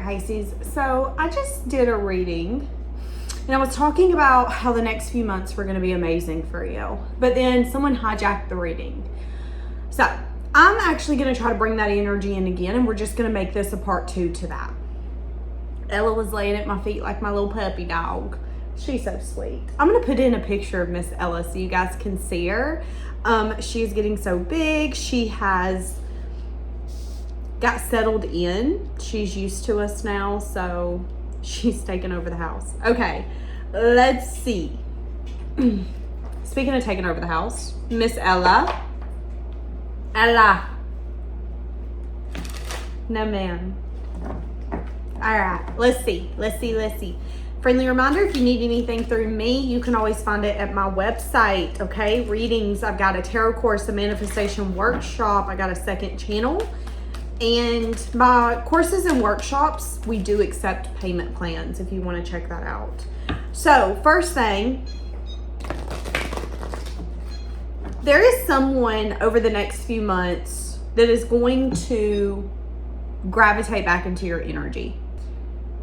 right, Pisces. So I just did a reading and I was talking about how the next few months were going to be amazing for you. But then someone hijacked the reading. So I'm actually going to try to bring that energy in again, and we're just going to make this a part 2 to that. Ella was laying at my feet like my little puppy dog. She's so sweet. I'm going to put in a picture of Miss Ella so you guys can see her. She's getting so big. She has got settled in. She's used to us now, so she's taking over the house. Okay, let's see. Speaking of taking over the house, Miss Ella. Ella. No, ma'am. All right, let's see. Friendly reminder, if you need anything through me, you can always find it at my website, okay? Readings, I've got a tarot course, a manifestation workshop, I got a second channel. And my courses and workshops, we do accept payment plans if you want to check that out. So, first thing, there is someone over the next few months that is going to gravitate back into your energy.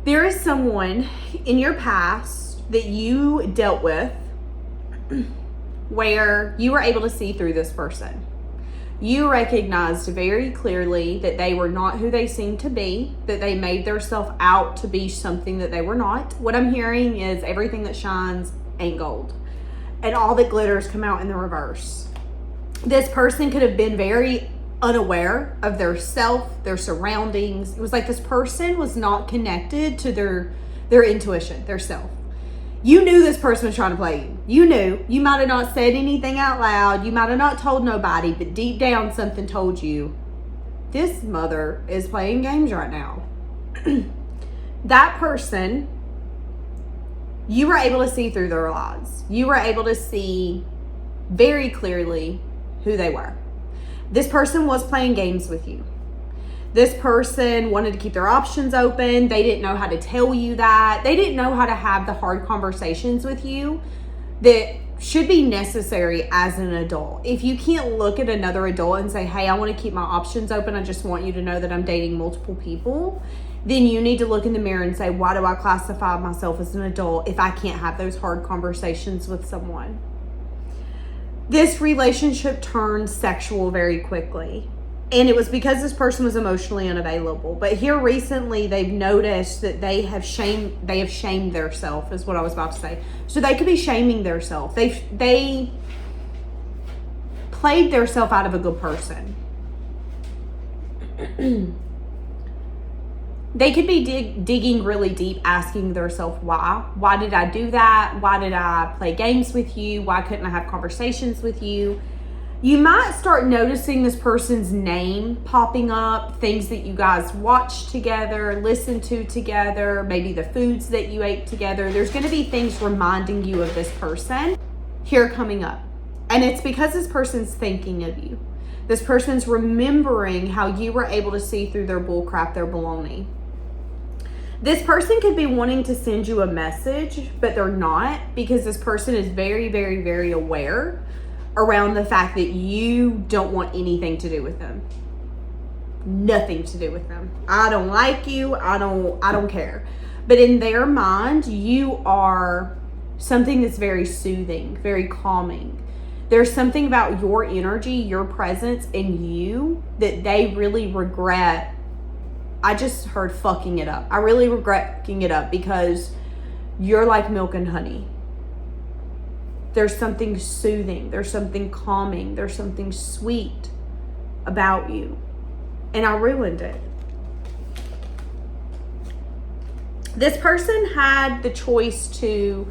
There is someone in your past that you dealt with where you were able to see through this person. You recognized very clearly that they were not who they seemed to be, that they made themselves out to be something that they were not. What I'm hearing is everything that shines ain't gold, and all that glitters come out in the reverse. This person could have been very unaware of their self, their surroundings. It was like this person was not connected to their intuition, their self. You knew this person was trying to play you. You knew. You might have not said anything out loud. You might have not told nobody, but deep down something told you, this mother is playing games right now. That person, you were able to see through their lies. You were able to see very clearly who they were. This person was playing games with you. This person wanted to keep their options open. They didn't know how to tell you that. They didn't know how to have the hard conversations with you that should be necessary as an adult. If you can't look at another adult and say, hey, I want to keep my options open, I just want you to know that I'm dating multiple people, then you need to look in the mirror and say, why do I classify myself as an adult if I can't have those hard conversations with someone? This relationship turned sexual very quickly. And it was because this person was emotionally unavailable. But here recently, they've noticed that they have shamed themselves, is what I was about to say. So they could be shaming themselves. They played themselves out of a good person. They could be digging really deep, asking themselves why. Why did I do that? Why did I play games with you? Why couldn't I have conversations with you? You might start noticing this person's name popping up, things that you guys watched together, listened to together, maybe the foods that you ate together. There's going to be things reminding you of this person here coming up. And it's because this person's thinking of you. This person's remembering how you were able to see through their bullcrap, their baloney. This person could be wanting to send you a message, but they're not, because this person is very, very, very aware around the fact that you don't want anything to do with them. Nothing to do with them. I don't like you. I don't care. But in their mind, you are something that's very soothing, very calming. There's something about your energy, your presence, and you that they really regret. I just heard fucking it up. I really regret fucking it up because you're like milk and honey. There's something soothing. There's something calming. There's something sweet about you. And I ruined it. This person had the choice to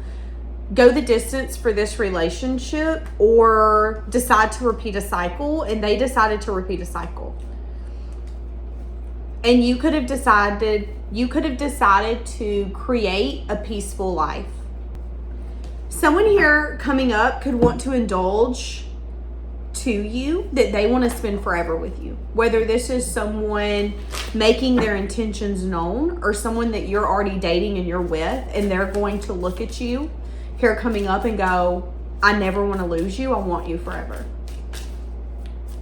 go the distance for this relationship or decide to repeat a cycle, and they decided to repeat a cycle. And you could have decided to create a peaceful life. Someone here coming up could want to indulge to you that they want to spend forever with you. Whether this is someone making their intentions known or someone that you're already dating and you're with, and they're going to look at you here coming up and go, I never want to lose you. I want you forever.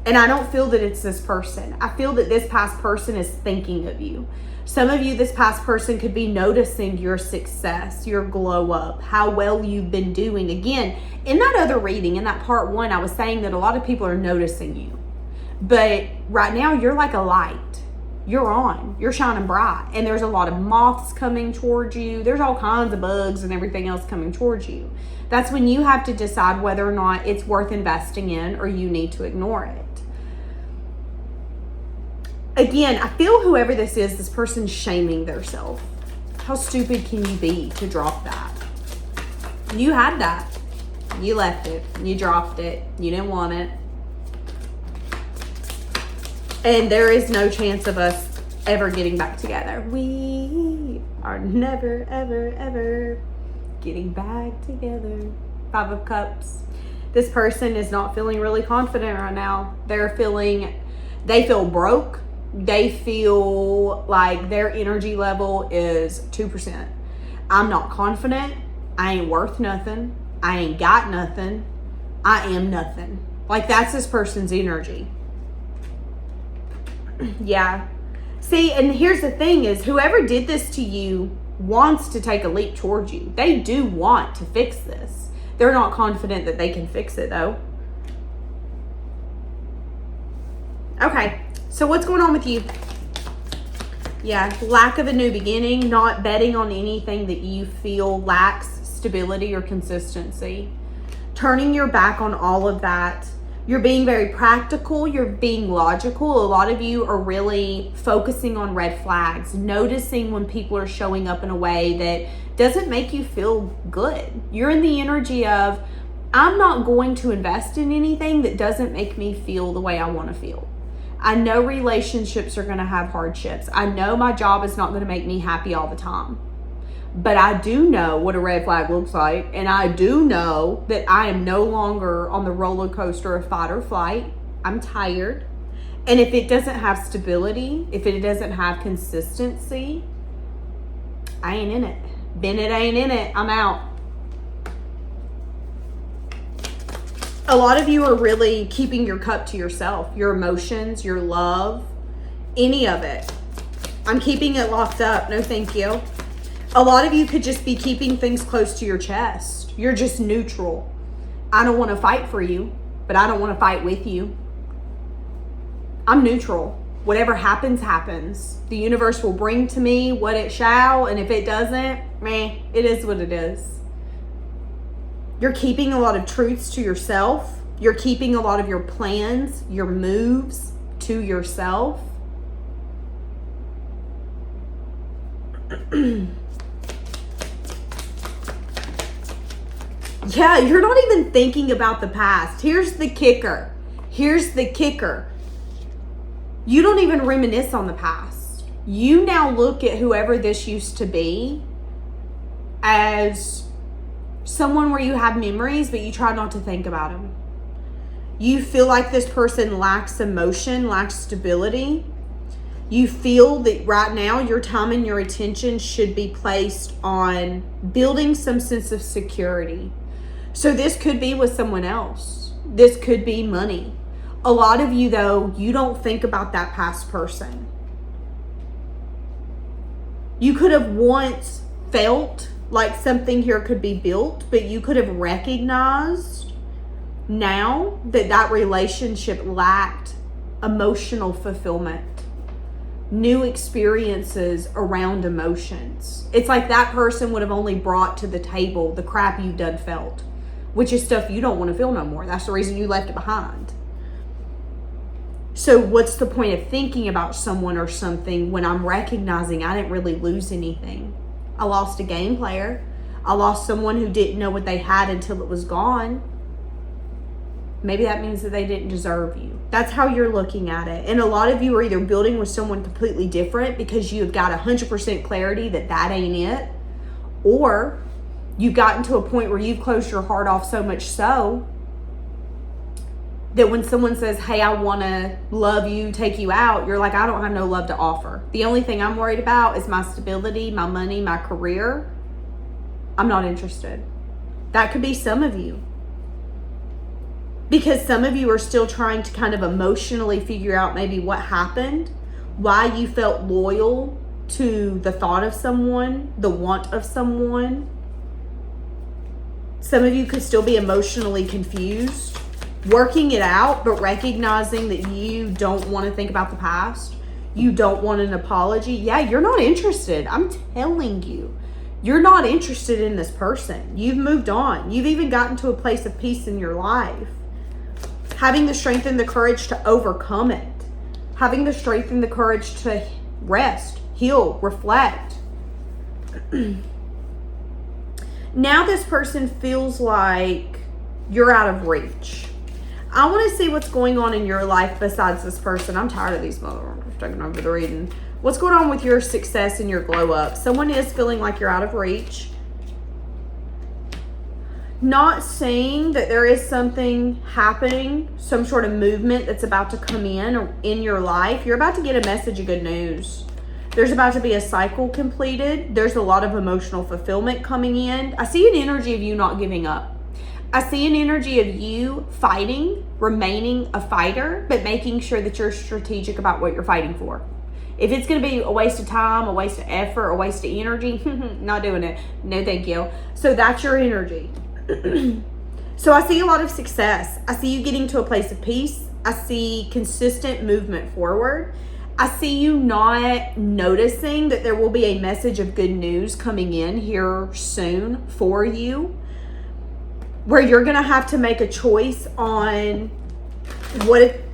And I don't feel that it's this person. I feel that this past person is thinking of you. Some of you, this past person could be noticing your success, your glow up, how well you've been doing. Again, in that other reading, in that part 1, I was saying that a lot of people are noticing you. But right now, you're like a light. You're on. You're shining bright. And there's a lot of moths coming towards you. There's all kinds of bugs and everything else coming towards you. That's when you have to decide whether or not it's worth investing in or you need to ignore it. Again, I feel whoever this person's shaming themselves. How stupid can you be to drop that? You had that. You left it. You dropped it. You didn't want it. And there is no chance of us ever getting back together. We are never, ever, ever getting back together. 5 of Cups. This person is not feeling really confident right now. They feel broke. They feel like their energy level is 2%. I'm not confident. I ain't worth nothing. I ain't got nothing. I am nothing. Like, that's this person's energy. Yeah. See, and here's the thing is, whoever did this to you wants to take a leap towards you. They do want to fix this. They're not confident that they can fix it, though. Okay. So what's going on with you? Yeah, lack of a new beginning, not betting on anything that you feel lacks stability or consistency. Turning your back on all of that. You're being very practical. You're being logical. A lot of you are really focusing on red flags, noticing when people are showing up in a way that doesn't make you feel good. You're in the energy of, I'm not going to invest in anything that doesn't make me feel the way I want to feel. I know relationships are going to have hardships. I know my job is not going to make me happy all the time. But I do know what a red flag looks like. And I do know that I am no longer on the roller coaster of fight or flight. I'm tired. And if it doesn't have stability, if it doesn't have consistency, I ain't in it. Bennett ain't in it. I'm out. A lot of you are really keeping your cup to yourself, your emotions, your love, any of it. I'm keeping it locked up. No, thank you. A lot of you could just be keeping things close to your chest. You're just neutral. I don't want to fight for you, but I don't want to fight with you. I'm neutral. Whatever happens, happens. The universe will bring to me what it shall, and if it doesn't, meh, it is what it is. You're keeping a lot of truths to yourself. You're keeping a lot of your plans, your moves to yourself. Yeah, you're not even thinking about the past. Here's the kicker. You don't even reminisce on the past. You now look at whoever this used to be as someone where you have memories, but you try not to think about them. You feel like this person lacks emotion, lacks stability. You feel that right now your time and your attention should be placed on building some sense of security. So this could be with someone else. This could be money. A lot of you, though, you don't think about that past person. You could have once felt like something here could be built, but you could have recognized now that that relationship lacked emotional fulfillment, new experiences around emotions. It's like that person would have only brought to the table the crap you've done felt, which is stuff you don't want to feel no more. That's the reason you left it behind. So what's the point of thinking about someone or something when I'm recognizing I didn't really lose anything? I lost a game player. I lost someone who didn't know what they had until it was gone. Maybe that means that they didn't deserve you. That's how you're looking at it. And a lot of you are either building with someone completely different because you've got 100% clarity that that ain't it, or you've gotten to a point where you've closed your heart off so much so that when someone says, hey, I want to love you, take you out, you're like, I don't have no love to offer. The only thing I'm worried about is my stability, my money, my career. I'm not interested. That could be some of you. Because some of you are still trying to kind of emotionally figure out maybe what happened, why you felt loyal to the thought of someone, the want of someone. Some of you could still be emotionally confused, working it out, but recognizing that you don't want to think about the past. You don't want an apology. Yeah, you're not interested. I'm telling you, you're not interested in this person. You've moved on. You've even gotten to a place of peace in your life. Having the strength and the courage to overcome it. Having the strength and the courage to rest, heal, reflect. Now this person feels like you're out of reach. I want to see what's going on in your life besides this person. I'm tired of these motherfuckers taking over the reading. What's going on with your success and your glow up? Someone is feeling like you're out of reach. Not saying that there is something happening, some sort of movement that's about to come in your life. You're about to get a message of good news. There's about to be a cycle completed. There's a lot of emotional fulfillment coming in. I see an energy of you not giving up. I see an energy of you fighting, remaining a fighter, but making sure that you're strategic about what you're fighting for. If it's going to be a waste of time, a waste of effort, a waste of energy, not doing it. No, thank you. So that's your energy. So I see a lot of success. I see you getting to a place of peace. I see consistent movement forward. I see you not noticing that there will be a message of good news coming in here soon for you, where you're going to have to make a choice on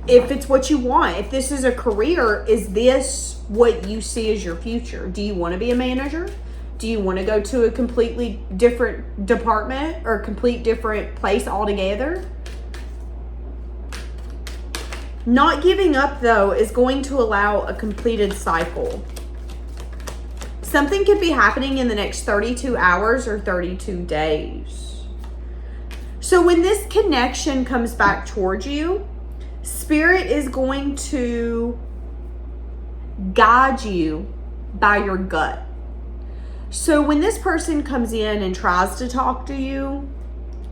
if it's what you want. If this is a career, is this what you see as your future? Do you want to be a manager? Do you want to go to a completely different department or a complete different place altogether? Not giving up, though, is going to allow a completed cycle. Something could be happening in the next 32 hours or 32 days. So when this connection comes back towards you, Spirit is going to guide you by your gut. So when this person comes in and tries to talk to you,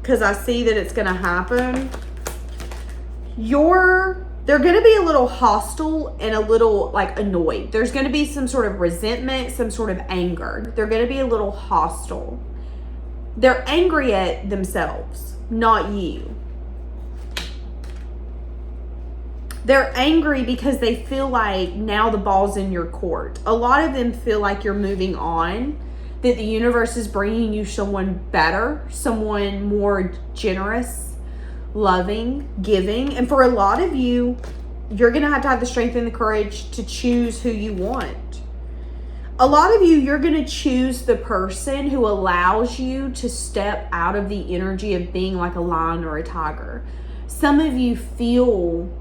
because I see that it's going to happen, they're going to be a little hostile and a little like annoyed. There's going to be some sort of resentment, some sort of anger. They're going to be a little hostile. They're angry at themselves, not you. They're angry because they feel like now the ball's in your court. A lot of them feel like you're moving on, that the universe is bringing you someone better, someone more generous, loving, giving. And for a lot of you, you're going to have the strength and the courage to choose who you want. A lot of you, you're going to choose the person who allows you to step out of the energy of being like a lion or a tiger. Some of you feel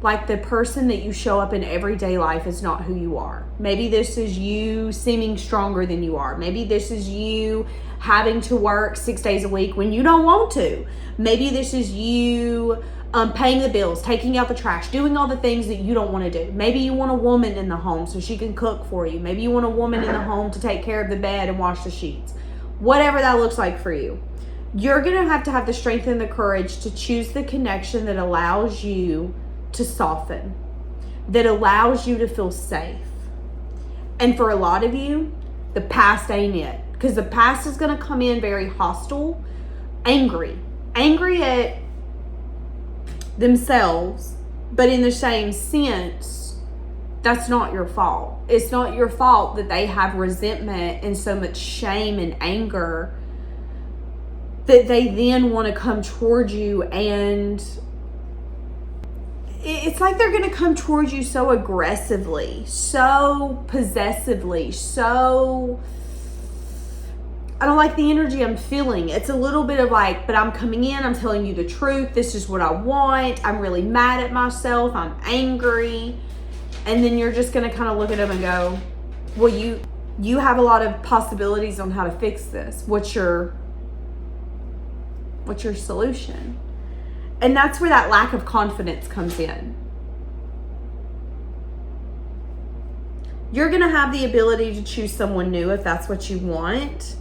like the person that you show up in everyday life is not who you are. Maybe this is you seeming stronger than you are. Maybe this is you having to work 6 days a week when you don't want to. Maybe this is you paying the bills, taking out the trash, doing all the things that you don't want to do. Maybe you want a woman in the home so she can cook for you. Maybe you want a woman in the home to take care of the bed and wash the sheets. Whatever that looks like for you. You're going to have the strength and the courage to choose the connection that allows you to soften, that allows you to feel safe. And for a lot of you, the past ain't it. Because the past is going to come in very hostile, angry at themselves, but in the same sense, that's not your fault. It's not your fault that they have resentment and so much shame and anger that they then want to come towards you, and it's like they're going to come towards you so aggressively, so possessively, so... I don't like the energy I'm feeling. It's a little bit of like, but I'm coming in, I'm telling you the truth. This is what I want. I'm really mad at myself. I'm angry. And then you're just going to kind of look at them and go, well, you have a lot of possibilities on how to fix this. What's your solution? And that's where that lack of confidence comes in. You're going to have the ability to choose someone new if that's what you want.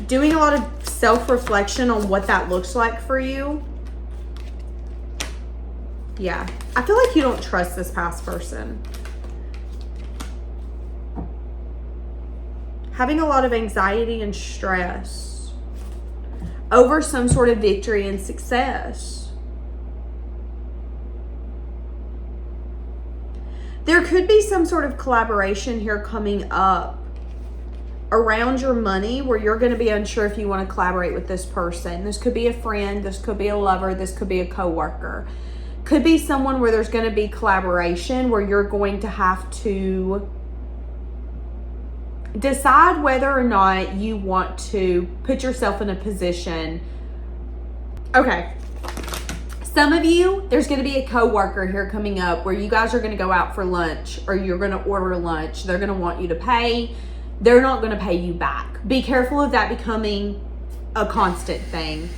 Doing a lot of self-reflection on what that looks like for you. Yeah. I feel like you don't trust this past person. having a lot of anxiety and stress over some sort of victory and success. There could be some sort of collaboration here coming up around your money where you're going to be unsure if you want to collaborate with this person. This could be a friend, this could be a lover, this could be a coworker. Could be someone where there's going to be collaboration where you're going to have to decide whether or not you want to put yourself in a position. Okay. Some of you, there's going to be a coworker here coming up where you guys are going to go out for lunch or you're going to order lunch. They're going to want you to pay. They're not going to pay you back. Be careful of that becoming a constant thing.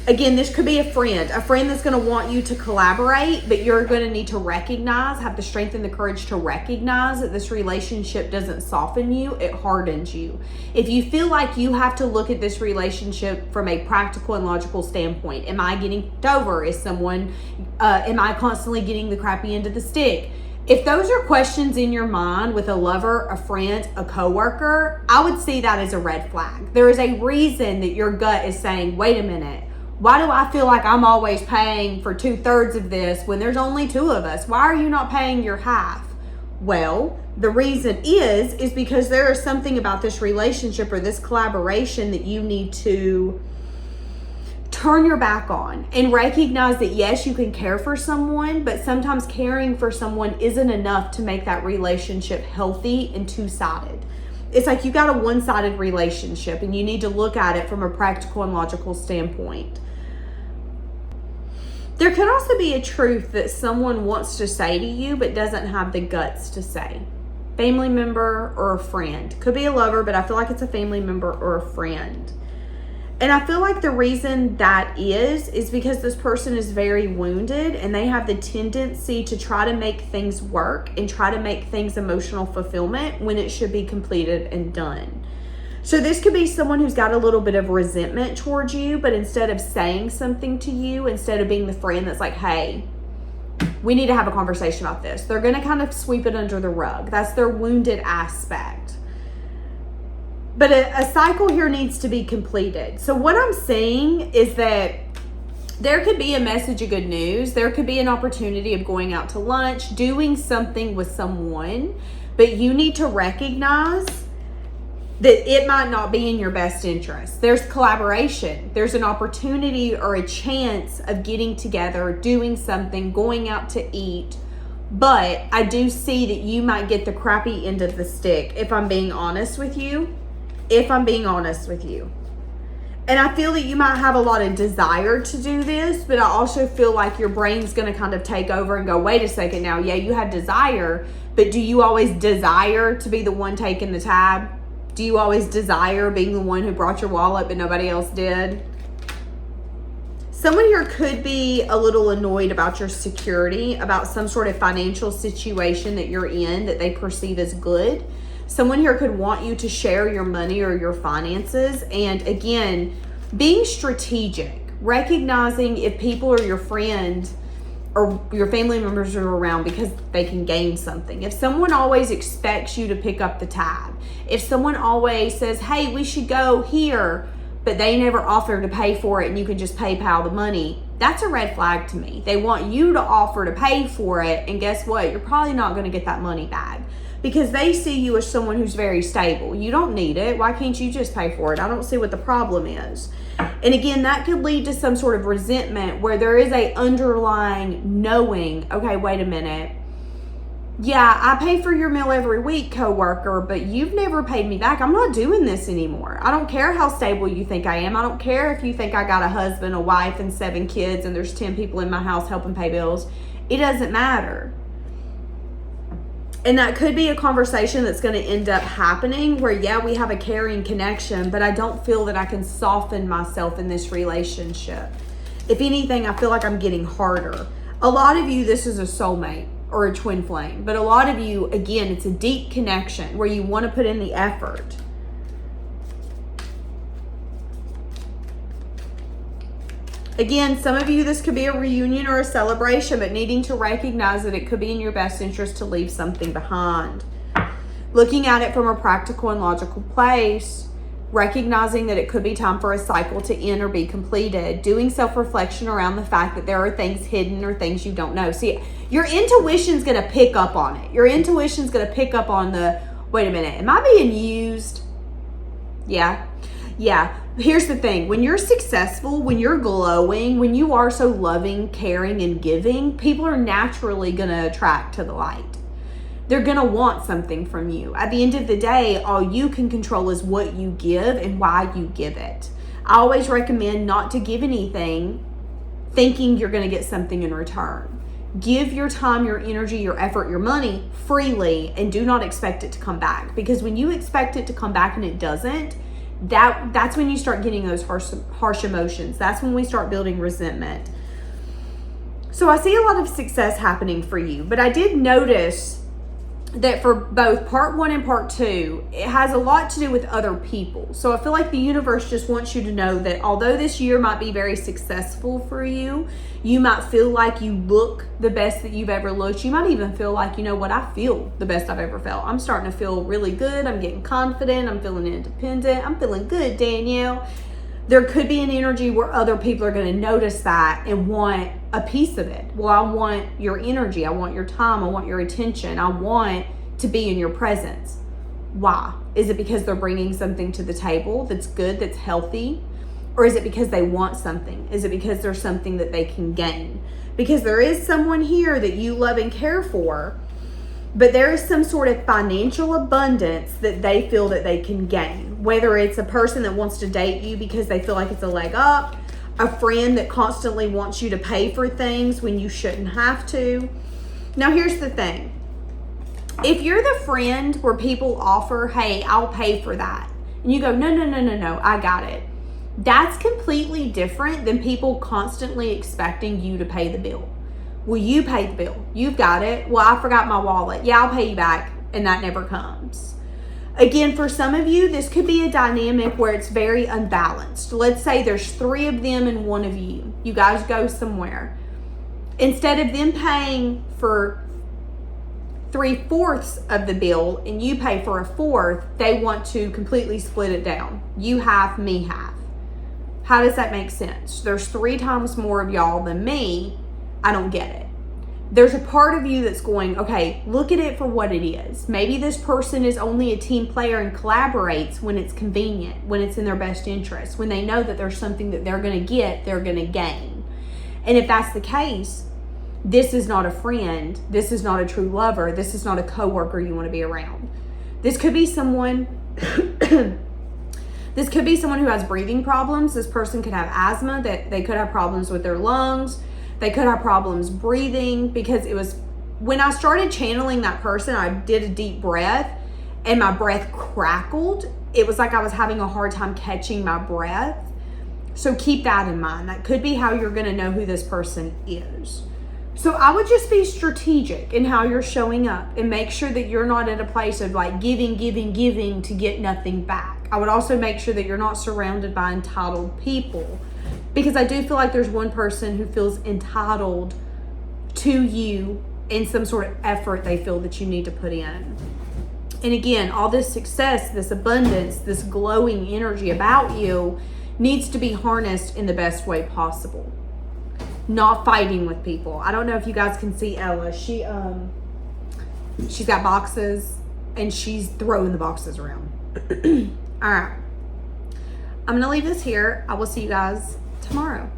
Again, this could be a friend that's going to want you to collaborate, but you're going to need to recognize, have the strength and the courage to recognize that this relationship doesn't soften you, it hardens you. If you feel like you have to look at this relationship from a practical and logical standpoint, am I getting over? Am I constantly getting the crappy end of the stick? If those are questions in your mind with a lover, a friend, a coworker, I would see that as a red flag. There is a reason that your gut is saying, wait a minute, why do I feel like I'm always paying for 2/3 of this when there's only 2 of us? Why are you not paying your half? Well, the reason is because there is something about this relationship or this collaboration that you need to turn your back on and recognize that yes, you can care for someone, but sometimes caring for someone isn't enough to make that relationship healthy and two-sided. It's like you got a one-sided relationship and you need to look at it from a practical and logical standpoint. There could also be a truth that someone wants to say to you but doesn't have the guts to say. Family member or a friend. Could be a lover, but I feel like it's a family member or a friend. And I feel like the reason that is because this person is very wounded and they have the tendency to try to make things work and try to make things emotional fulfillment when it should be completed and done. So this could be someone who's got a little bit of resentment towards you, but instead of saying something to you, instead of being the friend that's like, hey, we need to have a conversation about this, they're going to kind of sweep it under the rug. That's their wounded aspect. But a cycle here needs to be completed. So what I'm saying is that there could be a message of good news. There could be an opportunity of going out to lunch, doing something with someone, but you need to recognize that it might not be in your best interest. There's collaboration. There's an opportunity or a chance of getting together, doing something, going out to eat. But I do see that you might get the crappy end of the stick, if I'm being honest with you. And I feel that you might have a lot of desire to do this, but I also feel like your brain's going to kind of take over and go, wait a second now. Yeah, you have desire, but do you always desire to be the one taking the tab? Do you always desire being the one who brought your wallet but nobody else did? Someone here could be a little annoyed about your security, about some sort of financial situation that you're in that they perceive as good. Someone here could want you to share your money or your finances. And again, being strategic, recognizing if people are your friend or your family members are around because they can gain something. If someone always expects you to pick up the tab, if someone always says, hey, we should go here, but they never offer to pay for it and you can just PayPal the money, that's a red flag to me. They want you to offer to pay for it, and guess what? You're probably not going to get that money back because they see you as someone who's very stable. You don't need it. Why can't you just pay for it? I don't see what the problem is. And again, that could lead to some sort of resentment where there is a underlying knowing, okay, wait a minute. Yeah, I pay for your meal every week, coworker, but you've never paid me back. I'm not doing this anymore. I don't care how stable you think I am. I don't care if you think I got a husband, a wife, and 7 kids, and there's 10 people in my house helping pay bills. It doesn't matter. And that could be a conversation that's going to end up happening where, yeah, we have a caring connection, but I don't feel that I can soften myself in this relationship. If anything, I feel like I'm getting harder. A lot of you, this is a soulmate or a twin flame. But a lot of you, again, it's a deep connection where you want to put in the effort. Again, some of you, this could be a reunion or a celebration, but needing to recognize that it could be in your best interest to leave something behind. Looking at it from a practical and logical place, recognizing that it could be time for a cycle to end or be completed, doing self-reflection around the fact that there are things hidden or things you don't know. See, your intuition's going to pick up on it. Your intuition's going to pick up on the, wait a minute, am I being used? Yeah. Here's the thing. When you're successful, when you're glowing, when you are so loving, caring, and giving, people are naturally going to attract to the light. They're going to want something from you. At the end of the day, all you can control is what you give and why you give it. I always recommend not to give anything thinking you're going to get something in return. Give your time, your energy, your effort, your money freely, and do not expect it to come back. Because when you expect it to come back and it doesn't, that's when you start getting those harsh emotions. That's when we start building resentment. So I see a lot of success happening for you, but I did notice that for both part 1 and part 2, it has a lot to do with other people. So I feel like the universe just wants you to know that although this year might be very successful for you, you might feel like you look the best that you've ever looked. You might even feel like, you know what, I feel the best I've ever felt. I'm starting to feel really good. I'm getting confident. I'm feeling independent. I'm feeling good, Danielle. There could be an energy where other people are going to notice that and want a piece of it. Well, I want your energy. I want your time. I want your attention. I want to be in your presence. Why? Is it because they're bringing something to the table that's good, that's healthy? Or is it because they want something? Is it because there's something that they can gain? Because there is someone here that you love and care for, but there is some sort of financial abundance that they feel that they can gain. Whether it's a person that wants to date you because they feel like it's a leg up, a friend that constantly wants you to pay for things when you shouldn't have to. Now, here's the thing. If you're the friend where people offer, hey, I'll pay for that, and you go, no, I got it. That's completely different than people constantly expecting you to pay the bill. Well, you pay the bill. You've got it. Well, I forgot my wallet. Yeah, I'll pay you back. And that never comes. Again, for some of you, this could be a dynamic where it's very unbalanced. Let's say there's 3 of them and 1 of you. You guys go somewhere. Instead of them paying for 3/4 of the bill and you pay for 1/4, they want to completely split it down. You half, me half. How does that make sense? There's 3 times more of y'all than me. I don't get it. There's a part of you that's going, okay, look at it for what it is. Maybe this person is only a team player and collaborates when it's convenient, when it's in their best interest, when they know that there's something that they're going to get, they're going to gain. And if that's the case, this is not a friend. This is not a true lover. This is not a coworker you want to be around. This could be someone This could be someone who has breathing problems. This person could have asthma, that they could have problems with their lungs. They could have problems breathing, because it was when I started channeling that person, I did a deep breath and my breath crackled. It was like I was having a hard time catching my breath. So keep that in mind. That could be how you're going to know who this person is. So I would just be strategic in how you're showing up and make sure that you're not at a place of like giving to get nothing back. I would also make sure that you're not surrounded by entitled people, because I do feel like there's one person who feels entitled to you in some sort of effort they feel that you need to put in. And again, all this success, this abundance, this glowing energy about you needs to be harnessed in the best way possible. Not fighting with people. I don't know if you guys can see Ella. She's got boxes and she's throwing the boxes around. All right. I'm going to leave this here. I will see you guys tomorrow.